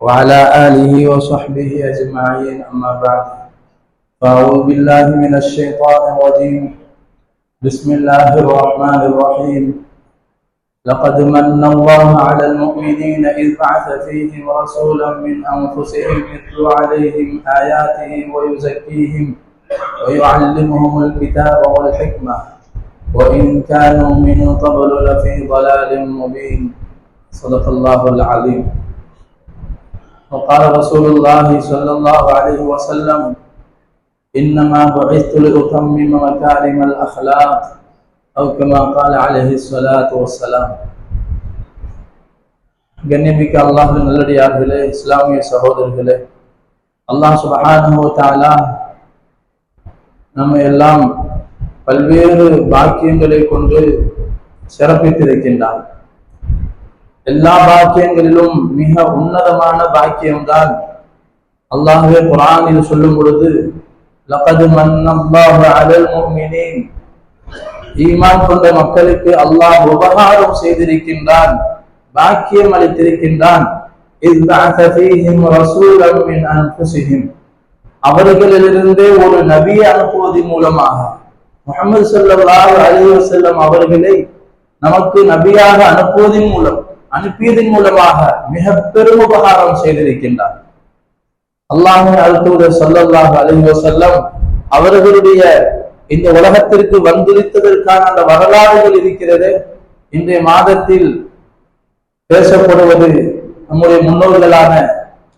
وعلى آله وصحبه أجمعين، أما بعد. فأعوذ بالله من الشيطان الرجيم. بسم الله الرحمن الرحيم. لقد من الله على المؤمنين إذ بعث فيهم رسولا من أنفسهم يتلو عليهم آياته ويزكيهم ويعلمهم الكتاب والحكمة وإن كانوا من قبل لفي ضلال مبين. صدق الله العظيم. وقال رسول الله صلى الله عليه وسلم: إنما بعثت لأتمم مكارم الأخلاق أو كما قال عليه الصلاة والسلام. கண்ணியமிக்க அல்லாஹ்வின் நல்லடியார்களே, இஸ்லாமிய சகோதரர்களே, அல்லாஹ் சுப்ஹானஹு வ தஆலா நம்ம எல்லாம் பல்வேறு பாக்கியங்களை கொண்டு சிறப்பித்திருக்கின்றான். எல்லா பாக்கியங்களிலும் மிக உன்னதமான பாக்கியம்தான் அல்லாஹ்வே குர்ஆனில் சொல்லும் பொழுது, லகத் மன்னல்லாஹு அலல் முஃமினீன், ஈமான் கொண்ட மக்களுக்கு அல்லாஹ் உபகாரம் செய்திருக்கின்றான், பாக்கியம் அளித்திருக்கின்றான். இஸ் பஅஸ ஃபீஹிம் ரசூலன் மின் அன்ஃபுஸிஹிம், அவர்களிலிருந்தே ஒரு நபியை அனுப்புவதன் மூலமாக முஹம்மது ஸல்லல்லாஹு அலைஹி வஸல்லம் அவர்களை நமக்கு நபியாக அனுப்பியதன் மூலமாக மிக பெரும் உபகாரம் செய்திருக்கின்றார். அல்லாஹ்வின் தூதர் ஸல்லல்லாஹு அலைஹி வஸல்லம் அவர்களுடைய இந்த உலகத்திற்கு வந்திருப்பதற்கான அந்த வரலாறுகள் இருக்கிறது. இன்றைய மாதத்தில் பேசப்படுவது நம்முடைய முன்னோர்களான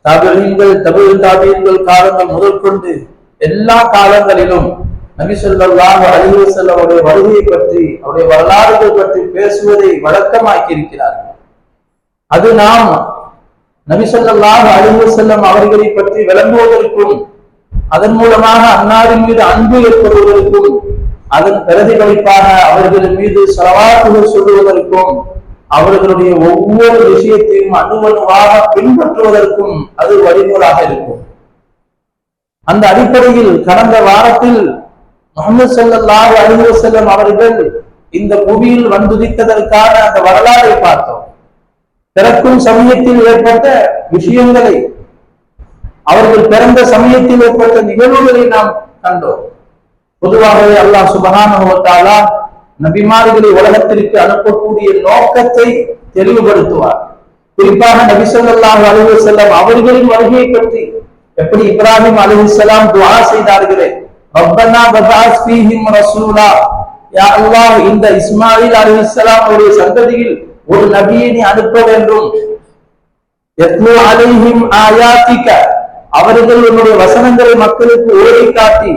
தபீஈன்கள், தபீஈன்கள் காலங்கள் முதற்கொண்டு எல்லா காலங்களிலும் நபி ஸல்லல்லாஹு அலைஹி வஸல்லம் அவருடைய வருகையை பற்றி, அவருடைய வரலாறுகள் பற்றி பேசுவதை வழக்கமாக்கி இருக்கிறார்கள். அது நாம் நபி ஸல்லல்லாஹு அலைஹி வஸல்லம் அவர்களை பற்றி விளங்குவதற்கும், அதன் மூலமாக அன்னாரின் மீது அன்பு ஏற்படுவதற்கும், அதன் பிரதிபலிப்பாக அவர்கள் மீது ஸலவாத்துகள் சொல்லுவதற்கும், அவர்களுடைய ஒவ்வொரு விஷயத்தையும் அணுவணுவாக பின்பற்றுவதற்கும் அது வழிமுறையாக இருக்கும். அந்த அடிப்படையில் கடந்த வாரத்தில் முஹம்மது ஸல்லல்லாஹு அலைஹி வஸல்லம் அவர்கள் இந்த புவியில் வந்துதித்ததற்கான அந்த வரலாறை பார்த்தோம். பிறக்கும் சமயத்தில் ஏற்பட்ட விஷயங்களை, அவர்கள் பிறந்த சமயத்தில் ஏற்பட்ட நிகழ்வுகளை நாம் கண்டோம். பொதுவாகவே அல்லாஹ் சுப்ஹானஹு வ தஆலா நபிமார்களை உலகத்திற்கு அனுப்பக்கூடிய நோக்கத்தை தெளிவுபடுத்துவார். குறிப்பாக நபி ஸல்லல்லாஹு அலைஹி வஸல்லம் அவர்களின் வருகையை பற்றி, எப்படி இப்ராஹிம் அலைஹிஸ்ஸலாம் துஆ செய்தார்களே, ரப்பனா பஅஸ் ஃபீஹிம் ரசூலா, யா அல்லாஹ், இந்த இஸ்மாயில் அலைஹிஸ்ஸலாம் உடைய சந்ததியில் ஒரு நபியை நீ அனுப்ப வேண்டும். யத்லு அலைஹிம் ஆயாத்திக, அவர்கள் உன்னுடைய வசனங்களை மக்களுக்கு ஓதி காட்டி,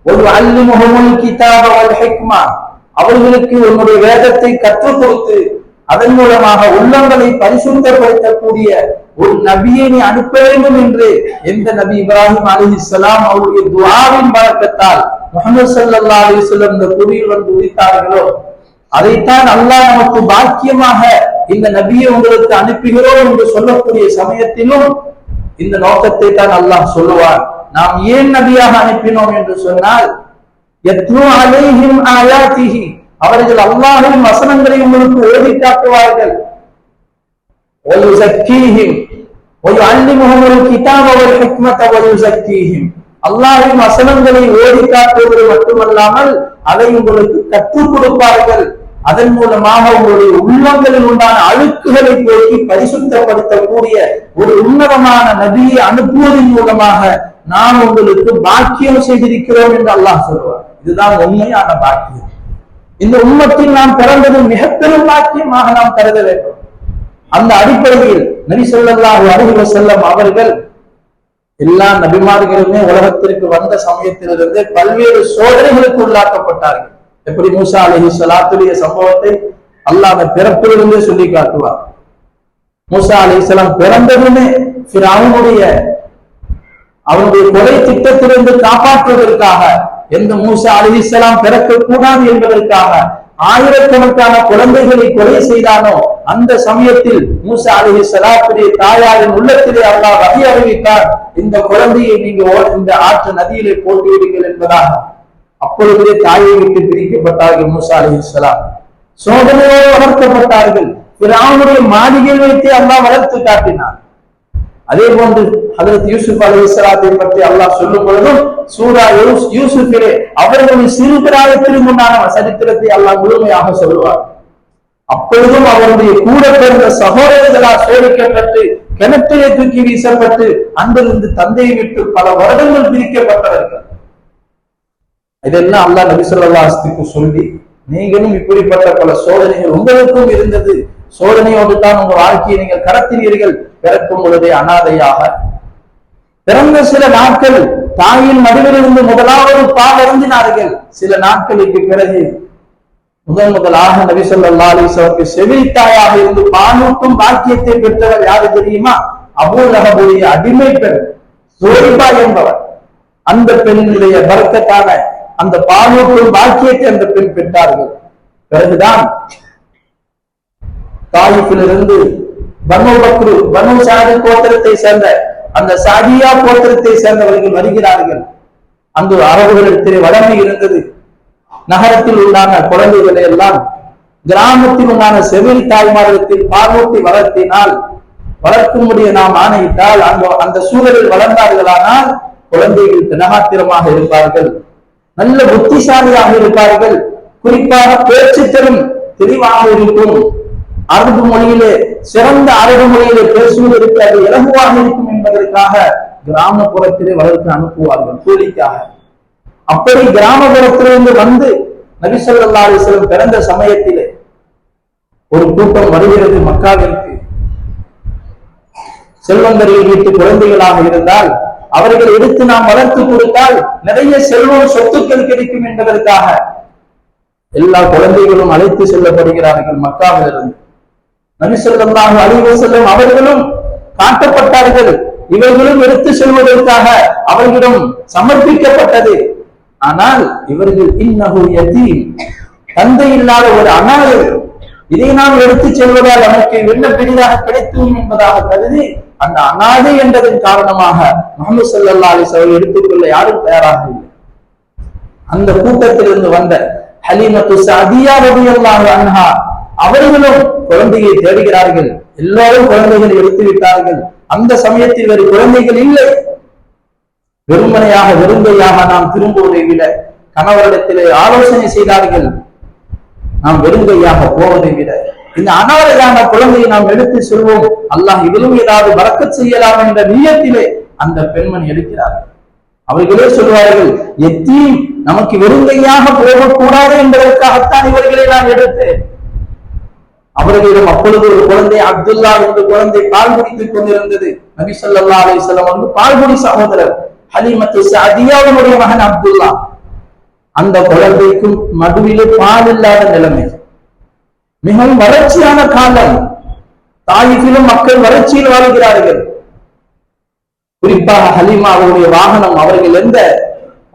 வயுஅல்லிமுஹுல் கிதாப வல் ஹிக்மா, அவர்களுக்கு உன்னுடைய வேதத்தை கற்றுக் கொடுத்து, அதன் மூலமாக உள்ளங்களை பரிசுத்தப்படுத்தக்கூடிய ஒரு நபியை நீ அனுப்ப வேண்டும் என்று எந்த நபி இப்ராஹிம் அலைஹிஸ்ஸலாம் அவருடைய துஆவின் பரக்கத்தால் முஹம்மது ஸல்லல்லாஹு அலைஹி வஸல்லம் இந்த புவியில் வந்து உதித்தார்களோ, அதைத்தான் அல்லாஹ் நமக்கு பாக்கியமாக இந்த நபியை உங்களுக்கு அனுப்புகிறோம் என்று சொல்லக்கூடிய சமயத்திலும் இந்த நோக்கத்தை தான் அல்லாஹ் சொல்லுவார். நாம் ஏன் நபியாக அனுப்பினோம் என்று சொன்னால், யத்லு அலைஹிம் ஆயாத்திஹி, அவர்கள் அல்லாஹ்வின் வசனங்களை உங்களுக்கு ஓதி காட்டுவார்கள். வயுஸக்கீஹிம் வயுஅல்லிமுஹுல் கிதாப வல் ஹிக்மத வயுஸக்கீஹிம், அல்லாஹ்வின் வசனங்களை ஓதி காட்டுவது மட்டுமல்லாமல் அதை உங்களுக்கு கற்றுக் கொடுப்பார்கள். அதன் மூலமாக உங்களுடைய உள்ளங்களில் உண்டான அழுக்குகளை போக்கி பரிசுத்தப்படுத்தக்கூடிய ஒரு உன்னதமான நபியை அனுப்புவதன் மூலமாக நாம் உங்களுக்கு பாக்கியம் செய்திருக்கிறோம் என்று அல்லாஹ் சொல்வார். இதுதான் உண்மையான பாக்கியம். இந்த உம்மத்தில் நாம் பிறந்தது மிக பெரும் பாக்கியமாக நாம் கருத வேண்டும். அந்த அடிப்படையில் நபி ஸல்லல்லாஹு அலைஹி வஸல்லம் அவர்கள் எல்லா நபிமார்களுமே உலகத்திற்கு வந்த சமயத்திலிருந்து பல்வேறு சோதனைகளுக்கு உள்ளாக்கப்பட்டார்கள். எப்படி மூசா அலைஹிஸ்ஸலாத்துடைய சம்பவத்தை அல்லாஹ் பிறப்பிலிருந்தே சொல்லி காட்டுவார். மூசா அலைஹிஸ்ஸலாம் பிறந்ததுமே ஃபிரௌனுடைய அவனுடைய கொலை திட்டத்திலிருந்து காப்பாற்றுவதற்காக, எந்த மூசா அலைஹிஸ்ஸலாம் பிறக்க கூடாது என்பதற்காக ஆயிரக்கணக்கான குழந்தைகளை கொலை செய்தானோ, அந்த சமயத்தில் மூசா அலைஹிஸ்ஸலாத்துடைய தாயாரின் உள்ளத்திலே அல்லாஹ் வஹி அறிவித்தார், இந்த குழந்தையை நீங்க இந்த ஆற்று நதியிலே போட்டு விடுங்கள் என்பதாக. அப்பொழுதே தாயை விட்டு பிரிக்கப்பட்டார்கள் மூசா அலைஹிஸ்ஸலாம். சோதனையோடு வளர்க்கப்பட்டார்கள். ஃபிரௌனுடைய மாளிகையில் வைத்து அல்லாஹ் வளர்த்து காட்டினார். அதே போன்று ஹஜ்ரத் யூசுப் அலைஹிஸ்ஸலாத்தை பற்றி அல்லாஹ் சொல்லும் பொழுதும் சூரா யூசுஃபிலே அவர்களின் சிறு பிராயத்திற்கு முன்னான சரித்திரத்தை அல்லாஹ் முழுமையாக சொல்லுவார். அப்பொழுதும் அவருடைய கூட பிறந்த சகோதரர்களால் சோதிக்கப்பட்டு கிணற்றிலே தூக்கி வீசப்பட்டு அங்கிருந்து தந்தையை விட்டு பல வருடங்கள் பிரிக்கப்பட்டவர்கள். இதெல்லாம் அல்லாஹ் நபி ஸல்லல்லாஹு அலைஹி வஸல்லம் சொல்லி, நீங்களும் இப்படிப்பட்ட பல சோதனைகள் உங்களுக்கும் இருந்தது, சோதனையோடு தான் உங்க வாழ்க்கையை நீங்கள் கடத்தினீர்கள். பிறக்கும் பொழுதே அனாதையாக பிறந்த சில நாட்கள் தாயின் மடிவிலிருந்து முதலாவது பால் அருந்தினார்கள். சில நாட்களுக்கு பிறகு முதலாக நபி ஸல்லல்லாஹு அலைஹி வஸல்லம் செவிலித்தாயாக இருந்து பாலூட்டும் பாக்கியத்தை பெற்றவர் யாரு தெரியுமா? அபூ லஹபுடைய அடிமை பெண் சோரிபா என்பவர். அந்த பெண்ணுடைய பரக்கத்தான அந்த பாலூட்டும் பாக்கியத்தை அந்த பெண் பெற்றார்கள். பிறகுதான் தாயிஃபிலிருந்து பனு பக்ரு பனு சாதி கோத்திரத்தை சேர்ந்த அந்த சாதியா கோத்திரத்தை சேர்ந்தவர்கள் வருகிறார்கள். அந்த அரபுகளிடத்திலே வளமை இருந்தது. நகரத்தில் உண்டான குழந்தைகளை எல்லாம் கிராமத்தில் உண்டான செவில் தாய்மார்களிடத்தில் பாலூட்டி வளர்த்தினால் வளர்க்கும்படிய நாம் ஆணையிட்டால் அந்த சூழலில் வளர்ந்தார்களானால் குழந்தைகள் தினகாத்திரமாக இருப்பார்கள், நல்ல புத்திசாலியாக இருப்பார்கள், குறிப்பாக பேச்சுத்திறன் தெளிவாக இருக்கும், அரபு மொழியிலே சிறந்த அரபு மொழியிலே பேசுவதற்கு அது இலகுவாக இருக்கும் என்பதற்காக கிராமப்புறத்திலே வளர்த்து அனுப்புவார்கள் கூலிக்காக. அப்படி கிராமப்புறத்திலிருந்து வந்து நபி ஸல்லல்லாஹு அலைஹி வஸல்லம் பிறந்த சமயத்திலே ஒரு கூட்டம் வருகிறது மக்காவிற்கு. செல்வந்தர்கள் வீட்டு குழந்தைகளாக இருந்தால் அவர்கள் எடுத்து நாம் வளர்த்து கொடுத்தால் நிறைய செல்வம் சொத்துக்கள் கிடைக்கும் என்பதற்காக எல்லா குழந்தைகளும் அழைத்து செல்லப்படுகிறார்கள் மக்காவிலிருந்து. நபி ஸல்லல்லாஹு அலைஹி வஸல்லம் அவர்களும் காட்டப்பட்டார்கள். இவர்களும் எடுத்து செல்வதற்காக அவர்களிடம் சமர்ப்பிக்கப்பட்டது. ஆனால் இவர்கள் இன்னஹு யதீம், தந்தை இல்லாத ஒரு அனாதை, இதை நாம் எடுத்துச் செல்வதால் நமக்கு என்ன பெரிதாக கிடைக்கும் என்பதாக கருதி அந்த அனாதை என்றதன் காரணமாக முஹம்மது ஸல்லல்லாஹு அலைஹி வஸல்லம் எடுத்துக்கொள்ள யாரும் தயாராக இல்லை. அந்த கூட்டத்திலிருந்து வந்த ஹலீமத்து ஸஅதியா ரலியல்லாஹு அன்ஹா அவர்களும் குழந்தையை தேடுகிறார்கள். எல்லாரும் குழந்தைகளை எடுத்து விட்டார்கள். அந்த சமயத்தில் வேறு குழந்தைகள் இல்லை. வெறுங்கையாக நாம் திரும்புவதை விட கணவரிடத்திலே ஆலோசனை செய்தார்கள். நாம் வெறுங்கையாக போவதை விட இந்த அனாதையான குழந்தையை நாம் எடுத்து செல்வோம், அல்லாஹ் இதிலும் ஏதாவது பரக்கத் செய்யலாம் என்ற நியத்திலே அந்த பெண்மணி எடுக்கிறார்கள். அவர்களே சொல்வார்கள், எத்தீம் நமக்கு வெறுங்கையாக போகக்கூடாது என்பதற்காகத்தான் இவர்களை நான் எடுத்தேன். அவர்களிடம் அப்பொழுது ஒரு குழந்தை அப்துல்லா என்ற குழந்தை பால் குடித்துக் கொண்டிருந்தது. நபி ஸல்லல்லாஹு அலைஹி வஸல்லம் வந்து பால்குடி சகோதரர் ஹலீமத்து ஸஅதியாவுடைய மகன் அப்துல்லா. அந்த குழந்தைக்கும் மடுவிலே பால் இல்லாத நிலைமை, மிகவும் வறட்சியான காலம். தாயிஃபிலும் மக்கள் வறட்சியில் வாழ்கிறார்கள். குறிப்பாக ஹலீமா அவருடைய வாகனம், அவர்கள் எந்த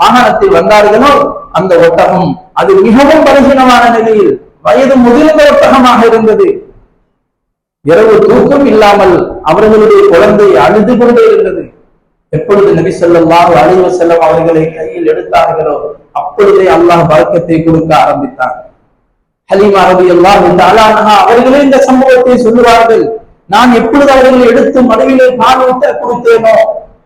வாகனத்தில் வந்தார்களோ அந்த ஒட்டகம் அது மிகவும் பலகீனமான நிலையில் வயது முதிர்ந்த ஒட்டகமாக இருந்தது. இரவு தூக்கம் இல்லாமல் அவர்களுடைய குழந்தை அழுது கொண்டே இருந்தது. எப்பொழுது நபி ஸல்லல்லாஹு அலைஹி வஸல்லம் அவர்களை கையில் எடுத்தார்களோ அப்பொழுதே அல்லாஹ் பரக்கத்தை கொடுக்க ஆரம்பித்தார். ஹலீமா ரலியல்லாஹு தஆலா அன்ஹா அவர்களே இந்த சம்பவத்தை சொல்லுவார்கள். நான் எப்பொழுது அவர்களை எடுத்து மடியிலே பால் ஊட்ட கொடுத்தேனோ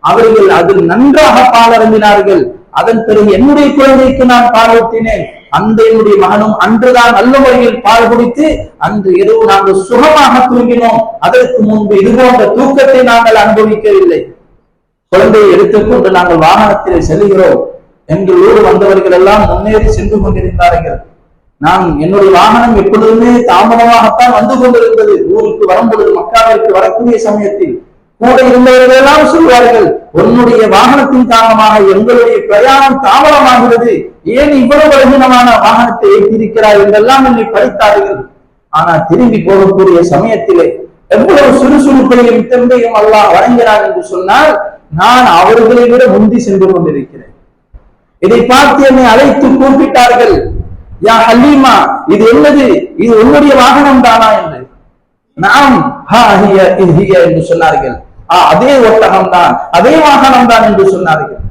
அவர்கள் அதில் நன்றாக பால் அருந்தினார்கள். அதன் பிறகு என்னுடைய குழந்தைக்கு நான் பால் ஊட்டினேன். அந்த என்னுடைய மகனும் அன்றுதான் நல்ல முறையில் பால் குடித்து அன்று இரவு நாங்கள் சுகமாக தூங்கினோம். அதற்கு முன்பு இது போன்ற தூக்கத்தை நாங்கள் அனுபவிக்கவில்லை. குழந்தையை எடுத்துக்கொண்டு நாங்கள் வாகனத்திலே செல்கிறோம். எங்களோடு வந்தவர்கள் எல்லாம் முன்னேறி சென்று கொண்டிருந்தார்கள். நான் என்னுடைய வாகனம் எப்பொழுதுமே தாமதமாகத்தான் வந்து கொண்டிருந்தது. ஊருக்கு வரும்பொழுது, மக்காவிற்கு வரக்கூடிய சமயத்தில் கூட இருந்தவர்கள் எல்லாம் சொல்வார்கள், உன்னுடைய வாகனத்தின் காரணமாக எங்களுடைய பிரயாணம் தாமதமாகிறது, ஏன் இவ்வளவு பலகீனமான வாகனத்தை ஏற்றிருக்கிறார் என்றெல்லாம் என்னை படித்தார்கள். ஆனால் திரும்பி போகக்கூடிய சமயத்திலே எவ்வளவு சுறுசுறுப்பையும் தெம்பையும் அல்லாஹ் வழங்கினார் என்று சொன்னால், நான் அவர்களை விட முந்தி சென்று கொண்டிருக்கிறேன். இதை பார்த்து என்னை அழைத்து கூப்பிட்டார்கள், யா ஹலீமா, இது என்னது, இது உன்னுடைய வாகனம் தானா என்று. நாம் என்று சொன்னார்கள். அதே ஒட்டகம் தான், அதே வாகனம் தான் என்று சொன்னார்கள்.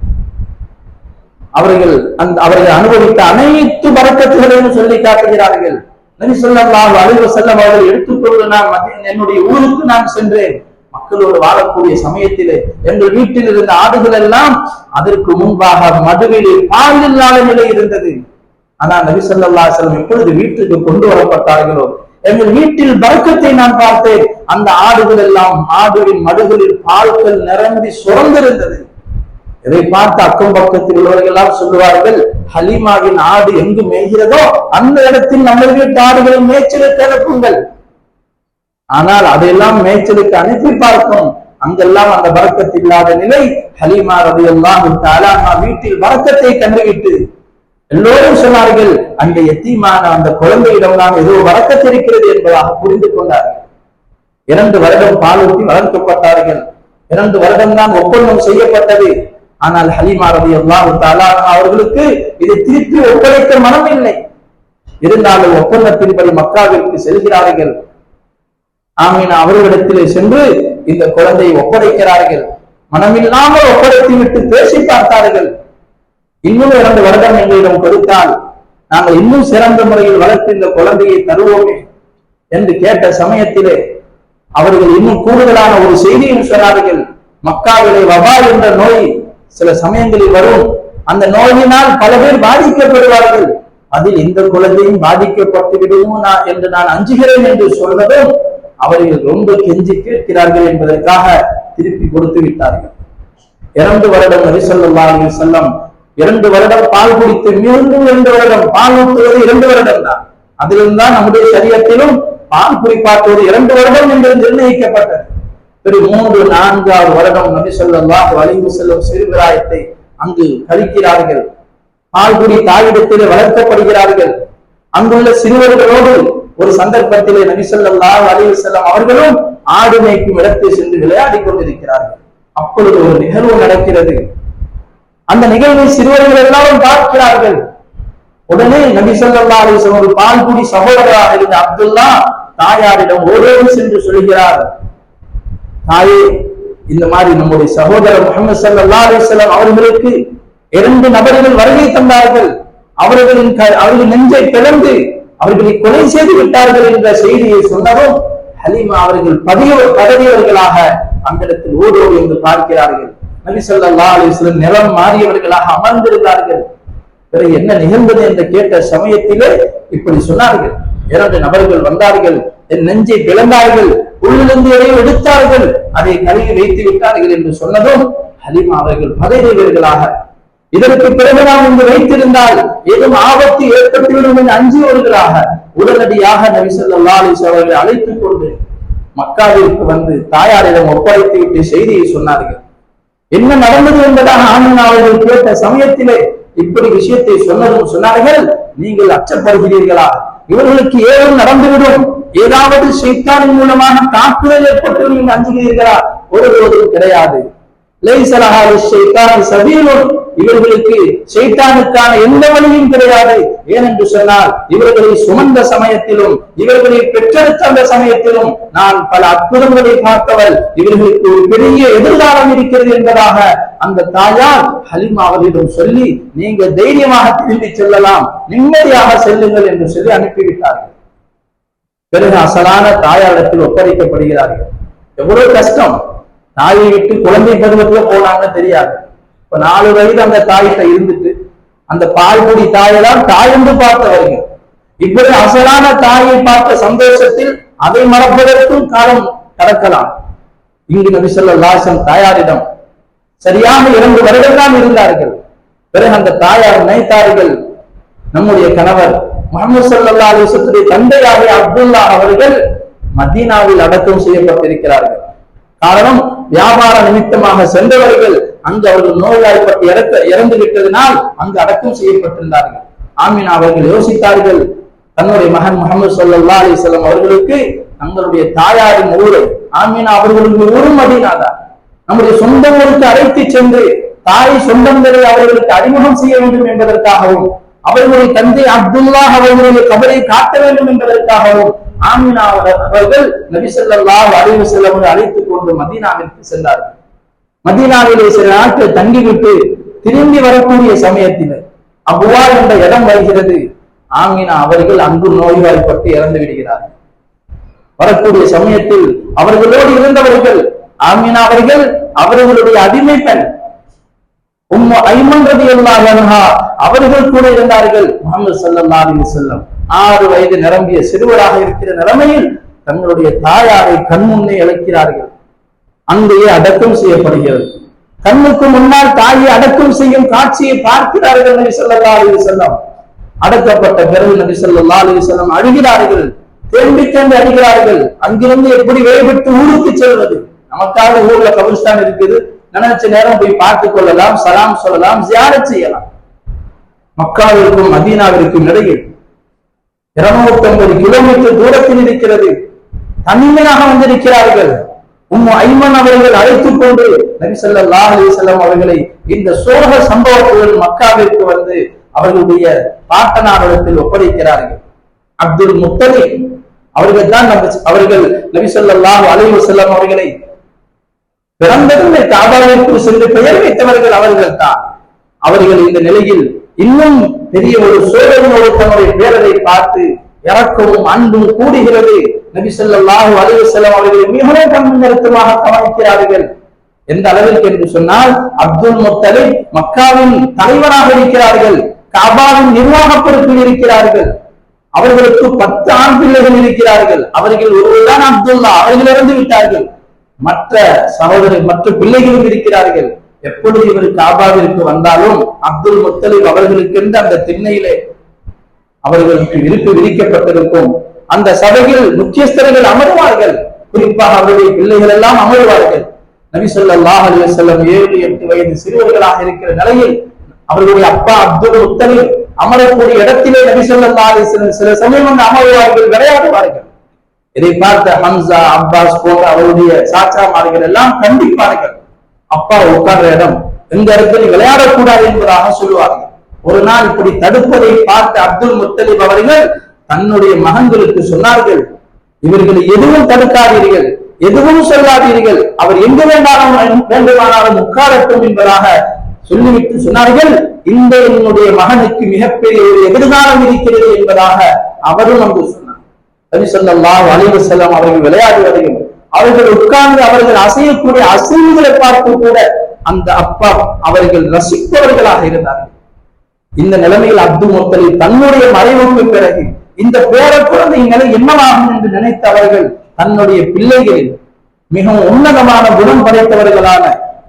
அவர்கள் அனுபவித்த அனைத்து பரக்கத்துகளையும் சொல்லி காட்டுகிறார்கள். நபி ஸல்லல்லாஹு அலைஹி வஸல்லம் அவர்கள் எடுத்துக்கொண்டு நான் என்னுடைய ஊருக்கு நான் சென்றேன். மக்களோடு வாழக்கூடிய சமயத்திலே எங்கள் வீட்டில் இருந்த ஆடுகள் எல்லாம் அதற்கு முன்பாக மதுவிலே பால் இல்லாத நிலை இருந்தது. ஆனால் நபி ஸல்லல்லாஹு அலைஹி வஸல்லம் எப்பொழுது வீட்டுக்கு கொண்டு வரப்பட்டார்களோ எங்கள் வீட்டில் பரக்கத்தை நான் பார்த்தேன். அந்த ஆடுகள் எல்லாம் ஆடுவின் மடுகளில் பால்கள் நிரம்பி சுரந்திருந்தது. இதை பார்த்து அக்கம் பக்கத்தில் உள்ளவர்கள் எல்லாம் சொல்லுவார்கள், ஹலீமாவின் ஆடு எங்கு மேய்கிறதோ அந்த இடத்தில் நம்ம வீட்டு ஆடுகளை மேய்ச்சலுக்கு அனுப்புங்கள். ஆனால் அதையெல்லாம் மேய்ச்சலுக்கு அனுப்பி பார்க்கும், அங்கெல்லாம் அந்த பரக்கத்து இல்லாத நிலை. ஹலீமா ரலியல்லாஹு தஆலா வீட்டில் பரக்கத்தை கண்டுவிட்டு எல்லோரும் சொன்னார்கள், அந்த யத்தீமான அந்த குழந்தையிடம் தான் ஏதோ பரக்கத்து இருக்கிறது என்பதாக புரிந்து கொண்டார்கள். 2 வருடம் பாலூட்டி வளர்க்கப்பட்டார்கள். 2 வருடம் தான் ஒப்பந்தம் செய்யப்பட்டது. ஆனால் ஹலீமா ரலியல்லாஹு தஆலா அவர்களுக்கு இதை திருப்பி ஒப்படைக்க மனம் இல்லை. இருந்தாலும் ஒப்பந்தத்தின்படி மக்காவிற்கு செல்கிறார்கள். ஆமீனா அவர்களிடத்திலே சென்று இந்த குழந்தையை ஒப்படைக்கிறார்கள். மனமில்லாமல் ஒப்படைத்து விட்டு பேசி பார்த்தார்கள். இன்னும் 2 வருடம் எங்களிடம் கொடுத்தால் நாங்கள் இன்னும் சிறந்த முறையில் வளர்த்து இந்த குழந்தையை தருவோமே என்று கேட்ட சமயத்திலே அவர்கள் இன்னும் கூடுதலான ஒரு செய்தியும் சொன்னார்கள். மக்காவிலே வபா என்ற நோய் சில சமயங்களில் வரும். அந்த நோயினால் பல பேர் பாதிக்கப்படுவார்கள். அதில் இந்த குழந்தையும் பாதிக்கப்பட்டு விடுவோம் என்று நான் அஞ்சுகிறேன் என்று சொல்வதும் அவர்கள் ரொம்ப கெஞ்சி கேட்கிறார்கள் என்பதற்காக திருப்பி கொடுத்து விட்டார்கள். 2 வருடம் நபி ஸல்லல்லாஹு அலைஹி வஸல்லம் 2 வருடம் பால் குடித்து மீண்டும் 2 வருடம் பால் ஊற்றுவது 2 வருடம் தான். அதிலிருந்தான் நம்முடைய சரீரத்திலும் பால் குடிப்பாட்டுவது 2 வருடம் என்று நிர்ணயிக்கப்பட்டது. 3, 4வது வருடம் நபி ஸல்லல்லாஹு அலைஹி வஸல்லம் சிறுபிராயத்தை அங்கு கழிக்கிறார்கள். பால்குடி தாயிடத்திலே வளர்க்கப்படுகிறார்கள். அங்குள்ள சிறுவர்களோடு ஒரு சந்தர்ப்பத்திலே நபி ஸல்லல்லாஹு அலைஹி வஸல்லம் அவர்களும் ஆடு மேய்க்கும் இடத்தை சென்று விளையாடி கொண்டிருக்கிறார்கள். அப்பொழுது ஒரு நிகழ்வு நடக்கிறது. அந்த நிகழ்வை சிறுவர்கள் எல்லாரும் பார்க்கிறார்கள். உடனே நபி ஸல்லல்லாஹு அலைஹி வஸல்லம் ஒரு பால்குடி சகோதரராக இருந்த அப்துல்லா தாயாரிடம் ஓடோடி சென்று சொல்கிறார், தாயே, இந்த மாதிரி நம்முடைய சகோதரர் முஹம்மது ஸல்லல்லாஹு அலைஹி வஸல்லம் அவர்களுக்கு 2 நபர்கள் வருகை தந்தார்கள். அவர்கள் நெஞ்சை பிளந்து அவர்களை கொலை செய்து விட்டார்கள் என்ற செய்தியை சொன்னதும் ஹலீமா அவர்கள் பதவியவர்களாக அந்த இடத்தில் ஓடோடி என்று பார்க்கிறார்கள். நபி ஸல்லல்லாஹு அலைஹி வஸல்லம் நிலம் மாறியவர்களாக அமர்ந்திருந்தார்கள். பிறகு என்ன நிகழ்ந்தது என்று கேட்ட சமயத்திலே இப்படி சொன்னார்கள், 2 நபர்கள் வந்தார்கள், என் நெஞ்சை பிளந்தார்கள், உள்ளிருந்து எதையும் எடுத்தார்கள், அதை கழுவி வைத்து விட்டார்கள் என்று சொன்னதும் ஹலீமா அவர்கள் பதவியவர்களாக, இதற்கு பிறகு நாம் இங்கு வைத்திருந்தால் ஏதும் ஆபத்து ஏற்பட்டுவிடும் என்று அஞ்சியவர்களாக உடனடியாக நபி ஸல்லல்லாஹு அலைஹி வஸல்லம் அவர்களை அழைத்துக் கொண்டு மக்காவிற்கு வந்து தாயாரிடம் ஒப்படைத்து விட்டு செய்தியை சொன்னார்கள். என்ன நடந்தது என்பதாக ஆமினா அவர்கள் கேட்ட சமயத்திலே இப்படி விஷயத்தை சொன்னதும் சொன்னார்கள், நீங்கள் அச்சப்படுகிறீர்களா? இவர்களுக்கு ஏதும் நடந்துவிடும், ஏதாவது ஷைத்தானின் மூலமாக தாக்குதல் ஏற்பட்டு நீங்கள் அஞ்சுகிறீர்களா? ஒருபோதும் கிடையாது. இவர்களுக்கு ஷைத்தானுக்கான எந்த வழியும் கிடையாது. ஏனென்று சொன்னால் இவர்களை சுமந்த சமயத்திலும் இவர்களை பெற்றெடுத்த அந்த சமயத்திலும் நான் பல அற்புதங்களை பார்த்தவள், இவர்களுக்கு ஒரு பெரிய எதிர்காலம் இருக்கிறது என்பதாக அந்த தாயார் ஹலீமா அவர்களிடம் சொல்லி, நீங்கள் தைரியமாக திரும்பி செல்லலாம், நிம்மதியாக செல்லுங்கள் என்று சொல்லி அனுப்பிவிட்டார்கள். பிறகு அசலான தாயாரிடத்தில் ஒப்படைக்கப்படுகிறார்கள். எவ்வளவு கஷ்டம்! தாயை விட்டு குழந்தை பருவத்துல போனாங்கன்னு தெரியாது. இப்ப 4 வயது அந்த தாயிட்ட இருந்துட்டு அந்த பால்குடி தாயெல்லாம் தாய் என்று பார்த்தவர்கள் இப்படி அசலான தாயை பார்த்த சந்தோஷத்தில் அதை மறப்பதற்கும் காலம் கடக்கலாம். இங்கு நபி ஸல்லல்லாஹு அலைஹி வஸல்லம் தாயாரிடம் சரியாக 2 வருடம் தான் இருந்தார்கள். பிறகு அந்த தாயார் நினைத்தார்கள், நம்முடைய கணவர் முஹம்மது ஸல்லல்லாஹு அலைஹி வஸல்லம் தந்தையாகிய அப்துல்லா அவர்கள் மதீனாவில் அடக்கம் செய்யப்பட்டிருக்கிறார்கள். காரணம், வியாபார நிமித்தமாக சென்றவர்கள் அங்கு அவர்கள் நோய்வாய்ப்பட்டு இறந்து விட்டதனால் அங்கு அடக்கம் செய்யப்பட்டிருந்தார்கள். ஆமினா அவர்கள் யோசித்தார்கள், தன்னுடைய மகன் முஹம்மது ஸல்லல்லாஹு அலைஹி வஸல்லம் அவர்களுக்கு தங்களுடைய தாயாரின் ஊரை, ஆமினா அவர்களுக்கு ஊரும் மதீனாதான், நம்முடைய சொந்த ஊருக்கு அழைத்து சென்று தாய் சொந்தங்களை அவர்களுக்கு அறிமுகம் செய்ய வேண்டும் என்பதற்காகவும் அவர்களுடைய தந்தை அப்துல்லா அவர்களுடைய கபரை காட்ட வேண்டும் என்பதற்காகவும் ஆமினா அவர்கள் நபி ஸல்லல்லாஹு அலைஹி வஸல்லம் அழைத்துக் கொண்டு மதீனாவிற்கு சென்றார்கள். மதீனாவிலே சில நாட்கள் தங்கிவிட்டு திரும்பி வரக்கூடிய சமயத்தில் அபுவா என்ற இடம் வருகிறது. ஆமினா அவர்கள் அங்கு நோய்வாய்ப்பட்டு இறந்து விடுகிறார்கள். வரக்கூடிய சமயத்தில் அவர்களோடு இருந்தவர்கள் ஆமினா அவர்கள் அவர்களுடைய அடிமை பெண். உம்மு ஐமன் ரலியல்லாஹு அன்ஹா அவர்கள் கூட இருந்தார்கள். முஹம்மது ஸல்லல்லாஹு அலைஹி வஸல்லம் 6 வயது நிரம்பிய சிறுவராக இருக்கிற நிலைமையில் தங்களுடைய தாயாரை கண்முன்னே இழக்கிறார்கள். அங்கேயே அடக்கம் செய்யப்படுகிறது. கண்ணுக்கு முன்னால் தாயை அடக்கம் செய்யும் காட்சியை பார்க்கிறார்கள் நபி ஸல்லல்லாஹு அலைஹி வஸல்லம். அடக்கப்பட்ட பிறகு நபி ஸல்லல்லாஹு அலைஹி வஸல்லம் அழுகிறார்கள், தேம்பி தேம்பி அழுகிறார்கள். அங்கிருந்து எப்படி வேறுபட்டு ஊருக்கு செல்வது? நமக்காக ஊர்ல கபிரிஸ்தான் இருக்குது, நினைச்ச நேரம் போய் பார்த்துக் கொள்ளலாம், சலாம் சொல்லலாம், ஜியாரத் செய்யலாம். மக்காவிற்கும் மதீனாவிற்கும் இடையில் 250 கிலோமீட்டர் தூரத்தில் இருக்கிறது. தனிமையாக வந்திருக்கிறார்கள். உம்மு ஐமன் அவர்கள் அழைத்துக் கொண்டு நபி ஸல்லல்லாஹு அலைஹி வஸல்லம் அவர்களை இந்த சோக சம்பவத்துடன் மக்காவிற்கு வந்து அவர்களுடைய பாட்டனாரிடத்தில் ஒப்படைக்கிறார்கள். அப்துல் முத்தலிப் அவர்கள் தான் அவர்கள் நபி ஸல்லல்லாஹு அலைஹி வஸல்லம் அவர்களை பிறந்ததிலே காபாவிற்கு சென்று பெயர் வைத்தவர்கள் அவர்கள் தான். அவர்கள் இந்த நிலையில் இன்னும் பெரிய ஒரு சோதனையோடு தன்னுடைய பேரரை பார்த்து இறக்கவும் அன்பும் கூடுகிறது. நபி ஸல்லல்லாஹு அலைஹி வஸல்லம் அவர்களை மிகவும் கண்ணியமாக கவனிக்கிறார்கள். எந்த அளவிற்கு என்று சொன்னால், அப்துல் முத்தலிப் மக்காவின் தலைவராக இருக்கிறார்கள், காபாவின் நிர்வாக பொறுப்பில் இருக்கிறார்கள். அவர்களுக்கு 10 ஆண் பிள்ளைகள் இருக்கிறார்கள். அவர்கள் ஒருவர்தான் அப்துல்லா, அவர்கள் இறந்து விட்டார்கள். மற்ற சகோதரர் மற்ற பிள்ளைகளும் இருக்கிறார்கள். எப்பொழுது இவர் காபாவிற்கு வந்தாலும் அப்துல் முத்தலிப் அவர்களுக்கென்று அந்த திண்ணையிலே அவர்களுக்கு விருப்பு விதிக்கப்பட்டிருக்கும். அந்த சபையில் முக்கியஸ்தர்கள் அமர்வார்கள். குறிப்பாக அவருடைய பிள்ளைகள் எல்லாம் அமர்வார்கள். நபி ஸல்லல்லாஹு அலைஹி வஸல்லம் 7-8 வயது சிறுவர்களாக இருக்கிற நிலையில் அவர்களுடைய அப்பா அப்துல் முத்தலிப் அமரக்கூடிய இடத்திலே நபி ஸல்லல்லாஹு அலைஹி வஸல்லம் சில சமயம் வந்து அமர்வார்கள், விளையாடுவார்கள். இதை பார்த்த ஹம்சா, அப்பாஸ் போன்ற அவருடைய சாச்சாமார்கள் எல்லாம் கண்டிப்பார்கள். அப்பா உட்கார்ற இடம் இந்த இடத்தில் விளையாடக்கூடாது என்பதாக சொல்லுவார்கள். ஒரு நாள் இப்படி தடுப்பதை பார்த்த அப்துல் முத்தலிப் அவர்கள் தன்னுடைய மகன்களுக்கு சொன்னார்கள், இவர்களை எதுவும் தடுக்காதீர்கள், எதுவும் சொல்லாதீர்கள், அவர் எங்க வேண்டுமானாலும் உட்காரட்டும் என்பதாக சொல்லிவிட்டு சொன்னார்கள், இந்த என்னுடைய மகனுக்கு மிகப்பெரிய ஒரு எதிர்காலம் இருக்கிறது என்பதாக அவரும் அங்கு சொன்னார். நபி ஸல்லல்லாஹு அலைஹி வஸல்லம் அவர்கள் விளையாடுவதையும் அவர்கள் உட்கார்ந்து அவர்கள் அசையக்கூடிய அசைவுகளை பார்த்து கூட அந்த அப்பா அவர்கள் ரசிப்பவர்களாக இருந்தார்கள். இந்த நிலைமையில் அப்துல் முத்தலிப் தன்னுடைய மறைவுக்கு பிறகு இந்த பேர குழந்தை நிலை என்னவாகும் என்று நினைத்த அவர்கள் தன்னுடைய பிள்ளைகளில் மிகவும் உன்னதமான குணம் படைத்தவர்களான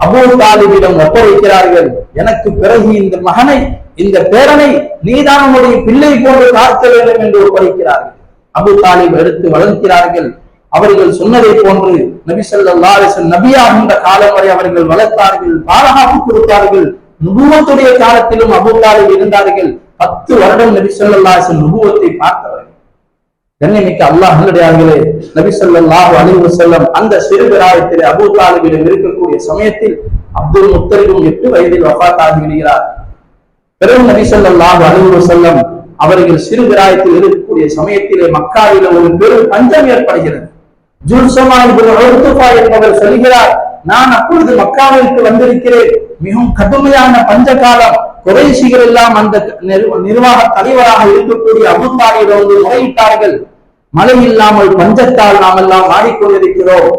அபூ தாலிபிடம் ஒப்படைக்கிறார்கள். எனக்கு பிறகு இந்த மகனை, இந்த பேரனை நீதான் உன்னுடைய பிள்ளை போன்று பார்க்க வேண்டும் என்று ஒப்படைக்கிறார்கள். அபூ தாலிப் எடுத்து வளர்க்கிறார்கள். அவர்கள் சொன்னதை போன்று நபி ஸல்லல்லாஹு அலைஹி வஸல்லம் நபியாகின்ற காலம் வரை அவர்கள் வளர்த்தார்கள், பாதுகாப்பு கொடுத்தார்கள். நுபுவத்துடைய காலத்திலும் அபூ தாலிப் இருந்தார்கள். 10 வருடம் நபி ஸல்லல்லாஹு அலைஹி வஸல்லம் நுபுவத்தை பார்த்தவர்கள். கண்ணியமிக்க அல்லாஹ் நல்லடியார்களே, நபி ஸல்லல்லாஹு அலைஹி வஸல்லம் அந்த சிறுபிராயத்திலே அபூ தாலிபிடம் இருக்கக்கூடிய சமயத்தில் அப்துல் முத்தலிபும் 8 வயதில் வஃபாத் ஆகி விடுகிறார். பிறகு நபி ஸல்லல்லாஹு அலைஹி வஸல்லம் அவர்கள் சிறுபிராயத்தில் இருக்கக்கூடிய சமயத்திலே மக்காவிலே ஒரு பெரும் பஞ்சம் ஏற்படுகிறது. ஜுல்சமா இப்னு உர்துபா என்பவர் சொல்கிறார், நான் அப்பொழுது மக்காவிற்கு வந்திருக்கிறேன். மிகவும் கடுமையான பஞ்ச காலம். குறைஷிகள் எல்லாம் அந்த நிர்வாக தலைவராக இருக்கக்கூடிய அபூ தாலிபிடம் வந்து முறையிட்டார்கள், மழை இல்லாமல் பஞ்சத்தால் நாம் எல்லாம் வாடிக்கொண்டிருக்கிறோம்.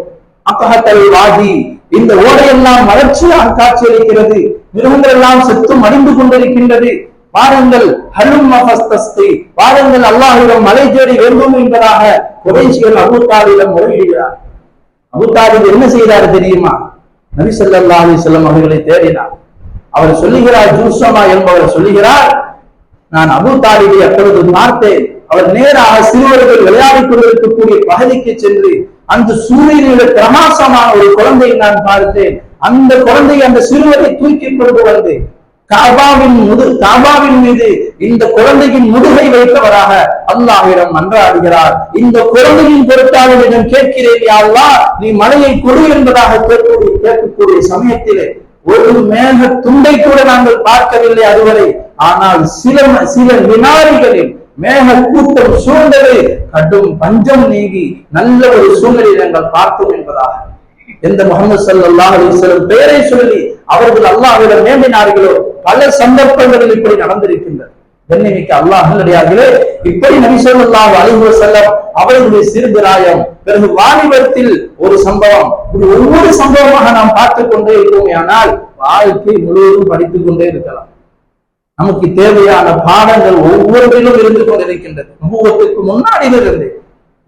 அக்கஹத்தல் வாதி, இந்த ஓடையெல்லாம் வறட்சியாக காட்சியளிக்கிறது, மிருகங்கள் எல்லாம் செத்து மடிந்து கொண்டிருக்கின்றது. பாருங்கள், ஹலும் மஃபஸ்தஸ்தி, பாருங்கள் அல்லாஹ்விடம் மழை தேடி வேண்டும் என்பதாக குறைஷிகள் அபூ தாலிபிடம் முறையிடுகிறார். அபூ தாலிப் என்ன செய்தார் தெரியுமா? நபி ஸல்லல்லாஹு அலைஹி வஸல்லம் அவர்களை தேடினார். அவர் சொல்லுகிறார், ஜுல்சமா என்பவர் சொல்லுகிறார், நான் அபூ தாலிபை அப்பொழுது பார்த்தேன். அவர் நேராக சிறுவர்கள் விளையாடிக் கொண்டிருக்கக்கூடிய பகுதிக்கு சென்று அந்த சூரியனில் பிரகாசமான ஒரு குழந்தையை நான் பார்த்தேன். அந்த குழந்தை அந்த சிறுவரை தூக்கி கொண்டு வந்து காபாவின் மீது இந்த குழந்தையின் முதுகை வைத்தவராக அல்லாஹ்விடம் மன்றாடுகிறார். இந்த குழந்தையின் பொருட்டாக என்னிடம் கேட்கிறேன், யா அல்லாஹ், நீ மழையை கொடு என்பதாக கேட்கக்கூடிய சமயத்திலே ஒரு மேக துண்டை கூட நாங்கள் பார்க்கவில்லை அதுவரை. ஆனால் சில வினாடிகளில் மேக கூட்டம் சூழ்ந்தது, கடும் பஞ்சம் நீங்கி நல்ல ஒரு சூழ்நிலையை நாங்கள் பார்த்தோம் என்பதாக எந்த முஹம்மது ஸல்லல்லாஹு அலைஹி வஸல்லம் பெயரை சொல்லி அவர்கள் அல்லாஹ்விடம் வேண்டினார்களோ பல சந்தர்ப்பங்களில் இப்படி நடந்திருக்கின்றது. கண்ணியமிக்க அல்லாஹ் நல்லடியார்களே, இப்படி நபி ஸல்லல்லாஹு அலைஹி வஸல்லம் அவர்களுடைய சிறுபிராயம், பிறகு வாலிபத்தில் ஒரு சம்பவம், இப்படி ஒவ்வொரு சம்பவமாக நாம் பார்த்துக் கொண்டே இருக்கோமே, ஆனால் வாழ்க்கை முழுவதும் படித்துக் கொண்டே இருக்கலாம். நமக்கு தேவையான பாடங்கள் ஒவ்வொன்றிலும் இருந்து கொண்டிருக்கின்றது. நபுவத்துக்கு முன்னாடியிலிருந்து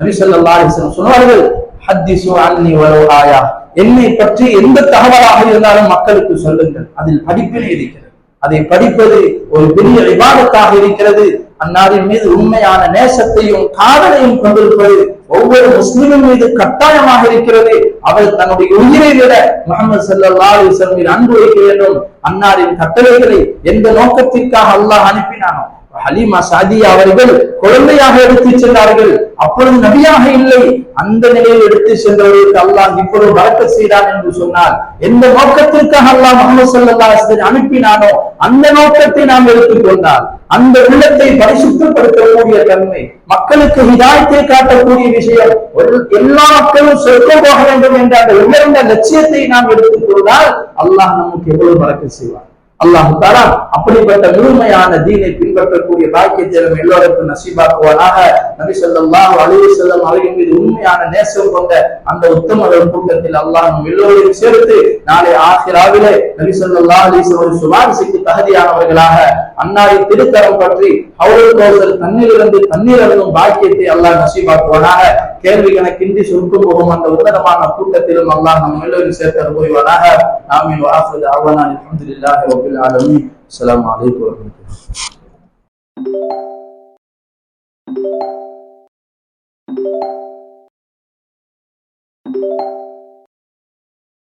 நபி ஸல்லல்லாஹு அலைஹி வஸல்லம் சொன்னார்கள், ஹத்திஸு அன்னி வலௌ ஆயா, என்னை பற்றி எந்த தகவலாக இருந்தாலும் மக்களுக்கு சொல்லுங்கள், அதில் படிப்பினை இருக்கிறது. அதை படிப்பது ஒரு பெரிய இபாதத்தாக இருக்கிறது. அன்னாரின் மீது உண்மையான நேசத்தையும் காதலையும் கொண்டிருப்பது ஒவ்வொரு முஸ்லிமின் மீது கட்டாயமாக இருக்கிறது. அவர் தன்னுடைய உயிரை விட முஹம்மது ஸல்லல்லாஹு அலைஹி வஸல்லம் அன்பு வைக்க வேண்டும். அன்னாரின் கட்டளைகளை எந்த நோக்கத்திற்காக அல்லாஹ் அனுப்பினானோ, ஹலீமா சாதியா அவர்கள் குழந்தையாக எடுத்து சென்றார்கள், அப்பொழுது நபியாக இல்லை, அந்த நிலையில் எடுத்து சென்றவர்களுக்கு அல்லாஹ் இப்பொழுது பரக்கத் செய்தான் என்று சொன்னால், எந்த நோக்கத்திற்காக அல்லாஹ் முஹம்மது ஸல்லல்லாஹு அலைஹி வஸல்லம் அனுப்பினானோ அந்த நோக்கத்தை நாம் எடுத்துக்கொண்டால், அந்த உள்ளத்தை பரிசுத்தப்படுத்தக்கூடிய தன்மை, மக்களுக்கு ஹிதாயத்தை காட்டக்கூடிய விஷயம், எல்லா மக்களும் சொர்க்கம் போக வேண்டும் என்ற அந்த உயர்ந்த லட்சியத்தை நாம் எடுத்துக்கொண்டால் அல்லாஹ் நமக்கு எவ்வளவு பரக்கத் செய்வார். அல்லாஹ் தஆலா அப்படிப்பட்ட முழுமையான தீனை பின்பற்றக்கூடிய பாக்கியத்தை நம்ம எல்லோருக்கும் நசீபாக்குவானாக. நபி ஸல்லல்லாஹு அலைஹி வஸல்லம் அவர்கள் மீது உண்மையான நேசம் கொண்ட அந்த உத்தமர்கள் கூட்டத்தில் அல்லாஹ் நம் எல்லோரையும் சேர்த்து நாளை ஆகிராவிலே நபி ஸல்லல்லாஹு அலைஹி வஸல்லம் சுவாரிசுக்கு தகுதியானவர்களாக அன்னாரின் திருக்கரம் பற்றி ஹவுலுல் கௌசர் தண்ணீரிலிருந்து தண்ணீர் அருந்தும் பாக்கியத்தை அல்லாஹ் நசீபாக்குவானாக. கேள்வி கணக்கின்றி சுருக்கம் போகும் அந்த உன்னதமான கூட்டத்திலும் அல்லாஹ் நம் எல்லோரையும் சேர்த்து அருள்புரிவானாக. ஆமீன். வ ஆஃபிரு தஅவானா அல்ஹம்துலில்லாஹி ரப்பில் ஆலமீன். அஸ்ஸலாமு அலைக்கும் வ ரஹ்மத்துல்லாஹி.